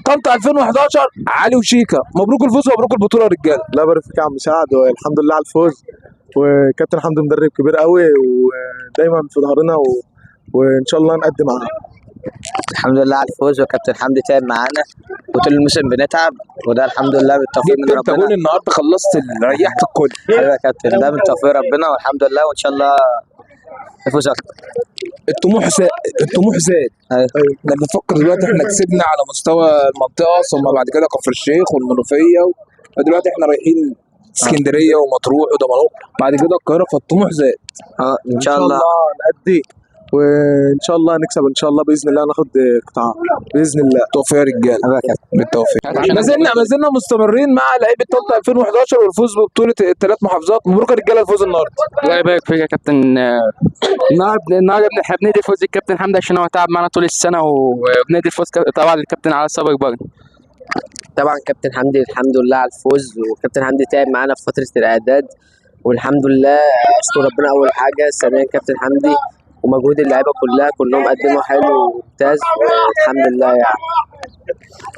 طنطا 2011 علي وشيكا، مبروك الفوز ومبروك البطوله يا رجاله. الله يبارك فيك يا عم سعد، والحمد لله على الفوز. وكابتن حمدي مدرب كبير قوي ودايما في ظهرنا وان شاء الله نقدم معاه. الحمد لله على الفوز، وكابتن حمدي تعب معانا وطول الموسم بنتعب، وده الحمد لله بالتوفيق من جبت انت ربنا. جول النهارده، خلصت ريحت الكل. ايوه يا كابتن، ده من توفيق ربنا والحمد لله، وان شاء الله نفوز اكتر. الطموح زاد. ايوه احنا بنفكر دلوقتي، احنا كسبنا على مستوى المنطقه، ثم بعد كده كفر الشيخ والمنوفيه، ودلوقتي احنا رايحين اسكندريه ومطروح ودمنهور، بعد كده القاهره، فالطموح زاد. ان شاء الله نأدي، وان شاء الله نكسب ان شاء الله باذن الله، ناخد قطاع باذن الله. بالتوفيق يا رجاله، ايوه يا كابتن. بالتوفيق. ما زلنا مستمرين مع لعيبه طنطا 2011 والفوز ببطوله الثلاث محافظات. مبروك يا رجاله الفوز النهارده. الله يبارك فيك يا كابتن. النهارده احنا بندي الفوز للكابتن حمدي عشان هو تعب معانا طول السنه، وبندي الفوز طبعا للكابتن على صبر برضه. طبعا كابتن حمدي الحمد لله على الفوز، وكابتن حمدي تعب معانا في فتره الاعداد، والحمد لله اشكر ربنا اول حاجه، ثانيا كابتن حمدي ومجهود اللعيبه كلهم قدموا حلو وممتاز والحمد لله يعني.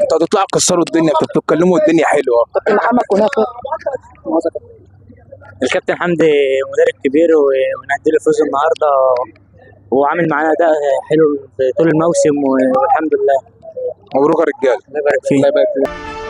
انتوا هتطلعوا تكسروا الدنيا، بتتكلموا الدنيا حلوه. كابتن محمد كنافه. الكابتن حمدي مدرب كبير ونأدي له الفوز النهارده، وعامل معانا اداء حلو في طول الموسم والحمد لله. مبروك يا رجاله. الله يبارك فيك.